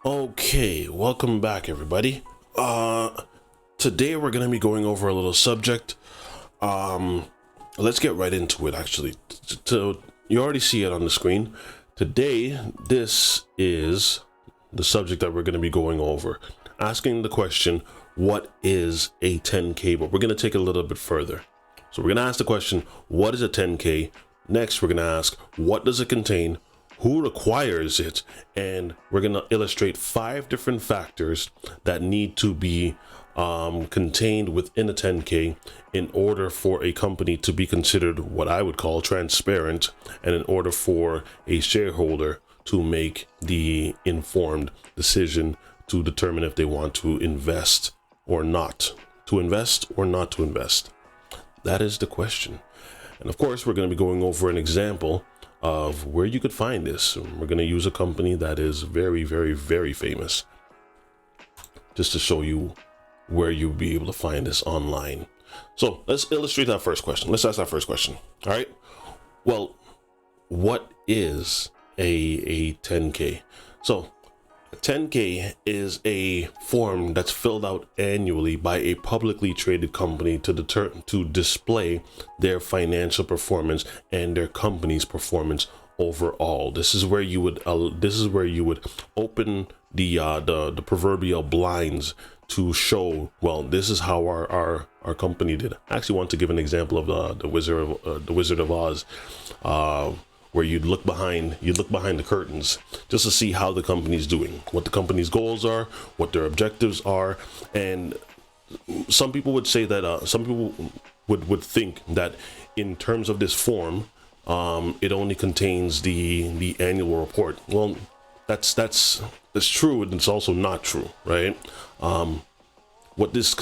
Okay, welcome back everybody. Today we're going to be going over a little subject. Um let's get right into it actually. So you already see it on the screen. Today this is the subject that we're going to be going over. Asking the question, what is a 10K? But we're going to take it a little bit further. So we're going to ask the question, what is a 10K? Next, we're going to ask, what does it contain? Who requires it? And we're going to illustrate 5 different factors that need to be contained within a 10K in order for a company to be considered what I would call transparent, and in order for a shareholder to make the informed decision to determine if they want to invest or not. To invest or not to invest? That is the question. And of course, we're going to be going over an example of where you could find this. We're going to use a company that is very, very, very famous, just to show you where you'll be able to find this online. So let's illustrate that first question. Let's ask that first question. All right. Well, what is a 10K? So 10K is a form that's filled out annually by a publicly traded company to display their financial performance and their company's performance overall. This is where you would open the proverbial blinds to show, well, this is how our company did. I actually want to give an example of the Wizard of Oz, where you'd look behind the curtains just to see how the company's doing, what the company's goals are, what their objectives are. And some people would say that some people would think that in terms of this form, it only contains the annual report. Well, that's true, and it's also not true, right? What this does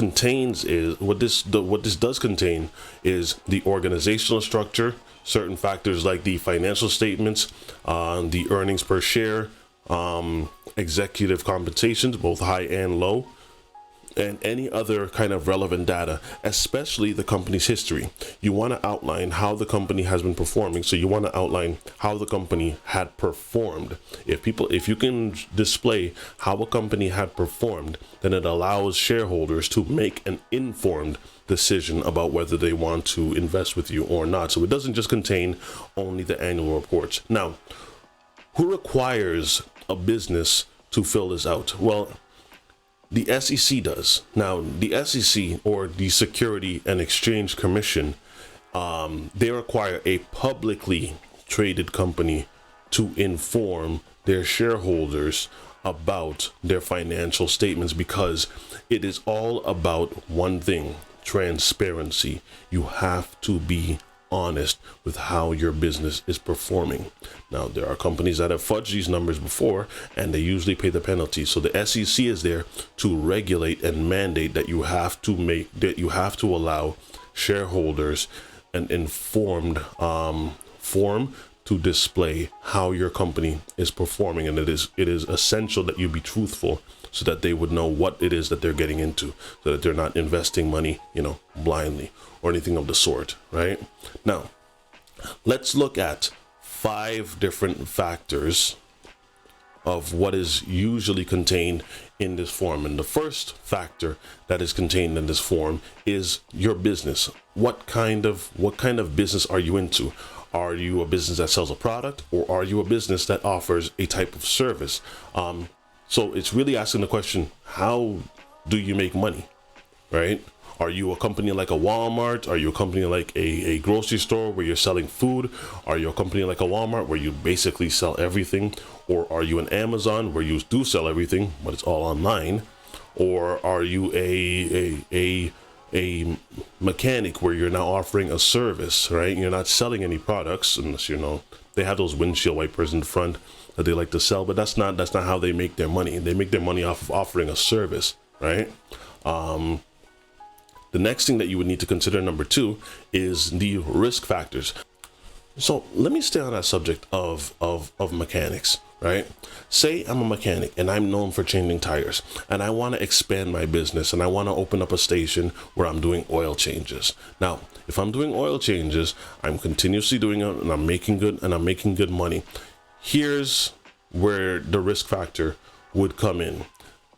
contain is the organizational structure, certain factors like the financial statements, the earnings per share, executive compensations, both high and low, and any other kind of relevant data, especially the company's history. You want to outline how the company has been performing. So you want to outline how the company had performed. If you can display how a company had performed, then it allows shareholders to make an informed decision about whether they want to invest with you or not. So it doesn't just contain only the annual reports. Now, who requires a business to fill this out? Well, the S.E.C does. Now, the S.E.C, or the Security and Exchange Commission, they require a publicly traded company to inform their shareholders about their financial statements, because it is all about one thing: transparency. You have to be honest with how your business is performing. Now, there are companies that have fudged these numbers before, and they usually pay the penalty. So the S.E.C is there to regulate and mandate that you have to allow shareholders an informed form to display how your company is performing. And it is essential that you be truthful, so that they would know what it is that they're getting into, so that they're not investing money, blindly or anything of the sort, right? Now, let's look at 5 different factors of what is usually contained in this form. And the first factor that is contained in this form is your business. What kind of business are you into? Are you a business that sells a product, or are you a business that offers a type of service? So it's really asking the question, how do you make money, right? Are you a company like a Walmart? Are you a company like a grocery store where you're selling food? Are you a company like a Walmart where you basically sell everything? Or are you an Amazon where you do sell everything, but it's all online? Or are you a mechanic where you're now offering a service, right? You're not selling any products, unless they have those windshield wipers in front that they like to sell, but that's not how they make their money. They make their money off of offering a service, right? The next thing that you would need to consider, number 2, is the risk factors. So let me stay on that subject of mechanics, right? Say I'm a mechanic and I'm known for changing tires, and I want to expand my business, and I want to open up a station where I'm doing oil changes. Now, if I'm doing oil changes, I'm continuously doing it, and I'm making good money. Here's where the risk factor would come in.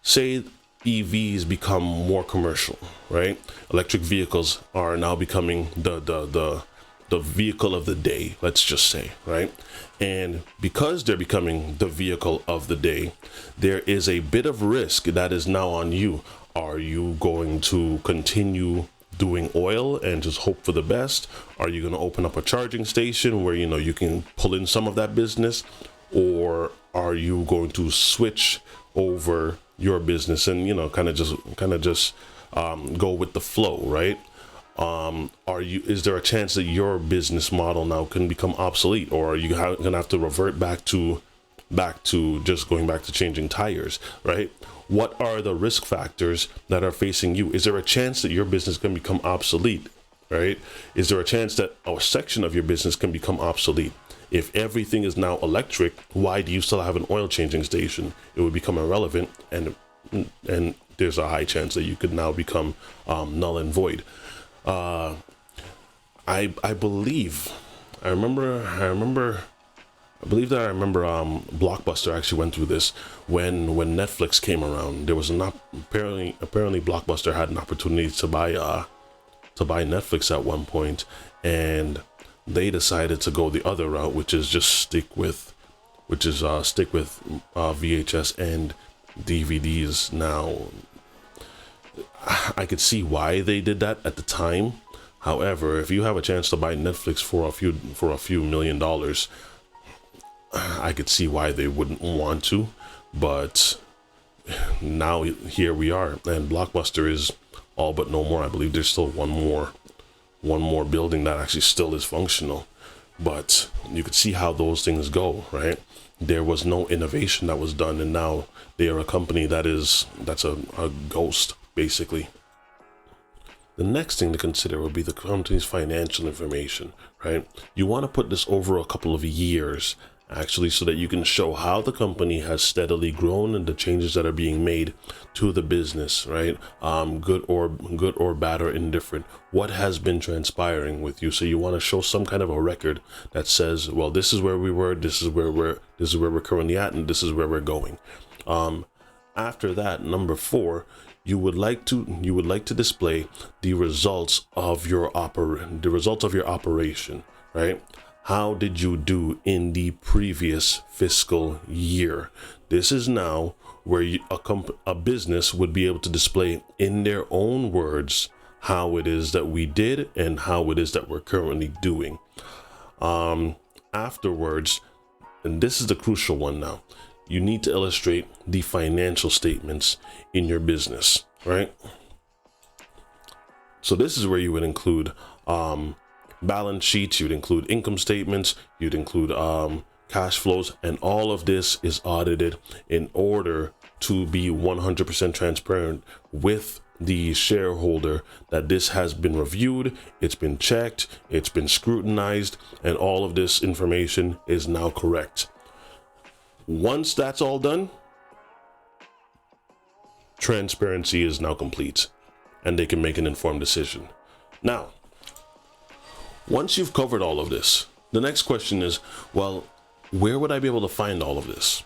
Say EVs become more commercial, right? Electric vehicles are now becoming the vehicle of the day, let's just say, right? And because they're becoming the vehicle of the day, there is a bit of risk that is now on you. Are you going to continue doing oil and just hope for the best? Are you going to open up a charging station where you can pull in some of that business? Or are you going to switch over your business and kind of just go with the flow, right? Is there a chance that your business model now can become obsolete, or are you gonna have to revert back to just going back to changing tires, right? What are the risk factors that are facing you? Is there a chance that your business can become obsolete, right? Is there a chance that a section of your business can become obsolete? If everything is now electric, why do you still have an oil changing station? It would become irrelevant, and there's a high chance that you could now become null and void. I believe Blockbuster actually went through this when Netflix came around. There was apparently Blockbuster had an opportunity to buy Netflix at one point, and they decided to go the other route, which is stick with VHS and DVDs. Now, I could see why they did that at the time. However, if you have a chance to buy Netflix for a few $1 million, I could see why they wouldn't want to. But now here we are, and Blockbuster is all but no more. I believe there's still one more building that actually still is functional. But you could see how those things go, right? There was no innovation that was done, and now they are a company that's a ghost, basically. The next thing to consider would be the company's financial information, right? You want to put this over a couple of years, actually, so that you can show how the company has steadily grown and the changes that are being made to the business, right? Good or bad or indifferent. What has been transpiring with you? So you want to show some kind of a record that says, well, this is where we were, this is where we're currently at, and this is where we're going. After that, number 4, you would like to display the results of your operation, right? How did you do in the previous fiscal year? This is now where a business would be able to display in their own words how it is that we did and how it is that we're currently doing. Afterwards, and this is the crucial one now, you need to illustrate the financial statements in your business, right? So this is where you would include balance sheets, you'd include income statements, you'd include cash flows, and all of this is audited in order to be 100% transparent with the shareholder that this has been reviewed, it's been checked, it's been scrutinized, and all of this information is now correct. Once that's all done, transparency is now complete, and they can make an informed decision. Now, once you've covered all of this, the next question is, well, where would I be able to find all of this?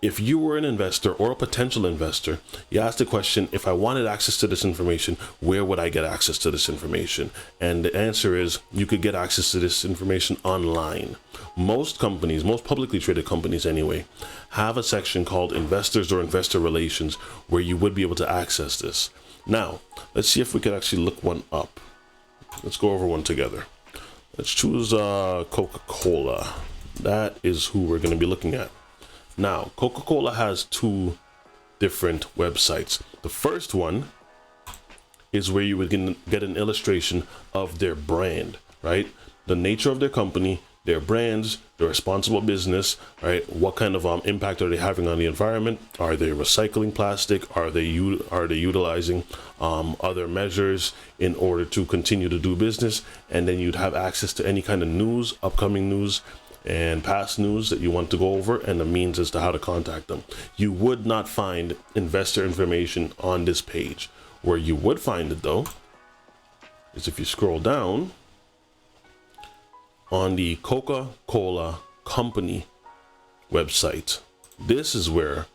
If you were an investor or a potential investor, you ask the question, if I wanted access to this information, where would I get access to this information? And the answer is, you could get access to this information online. Most companies, most publicly traded companies anyway, have a section called investors or investor relations where you would be able to access this. Now, let's see if we can actually look one up. Let's go over one together. Let's choose Coca-Cola. That is who we're going to be looking at. Now, Coca-Cola has 2 different websites. The first one is where you would get an illustration of their brand, right? The nature of their company, their brands, their responsible business, right? What kind of impact are they having on the environment? Are they recycling plastic? Are they utilizing other measures in order to continue to do business? And then you'd have access to any kind of news, upcoming news, and past news that you want to go over, and the means as to how to contact them. You would not find investor information on this page. Where you would find it though is if you scroll down on the Coca-Cola company website. This is where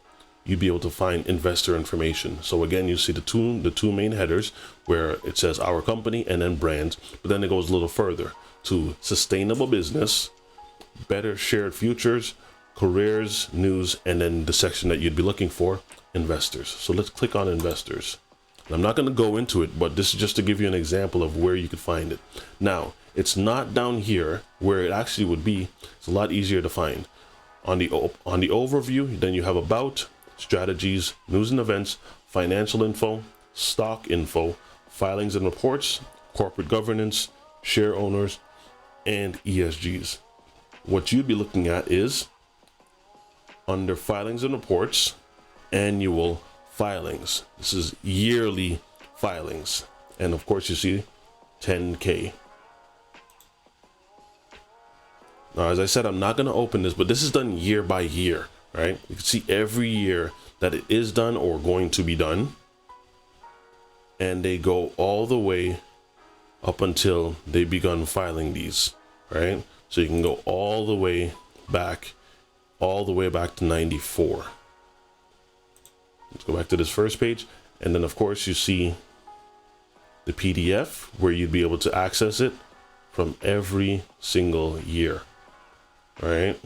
you'd be able to find investor information. So again, you see the two main headers where it says our company and then brands, but then it goes a little further to sustainable business, better shared futures, careers, news, and then the section that you'd be looking for, investors. So let's click on investors. And I'm not going to go into it, but this is just to give you an example of where you could find it. Now, it's not down here where it actually would be. It's a lot easier to find. On the overview, then you have about, strategies, news and events, financial info, stock info, filings and reports, corporate governance, share owners, and ESGs. What you'd be looking at is under filings and reports, annual filings. This is yearly filings. And of course you see 10K. Now, as I said, I'm not going to open this, but this is done year by year, right? You can see every year that it is done or going to be done. And they go all the way up until they begun filing these, right? So you can go all the way back to 94. Let's go back to this first page. And then of course you see the PDF where you'd be able to access it from every single year. All right.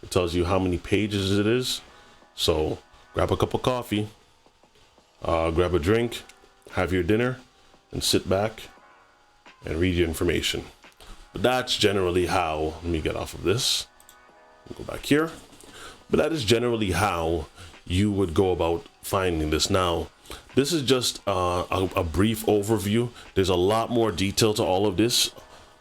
It tells you how many pages it is. So grab a cup of coffee, grab a drink, have your dinner, and sit back and read your information. But that's generally how, let me get off of this, go back here. But that is generally how you would go about finding this. Now, this is just a brief overview. There's a lot more detail to all of this.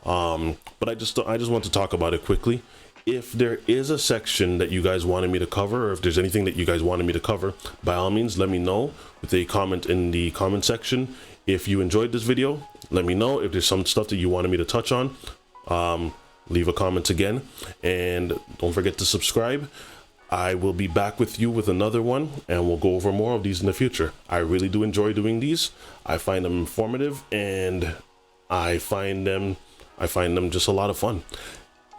But I just want to talk about it quickly. If there is a section that you guys wanted me to cover, or if there's anything that you guys wanted me to cover, by all means, let me know with a comment in the comment section. If you enjoyed this video, let me know. If there's some stuff that you wanted me to touch on, leave a comment again, and don't forget to subscribe. I will be back with you with another one, and we'll go over more of these in the future. I really do enjoy doing these. I find them informative, and I find them just a lot of fun.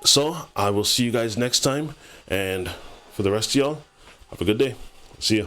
So I will see you guys next time, and for the rest of y'all, have a good day. See ya.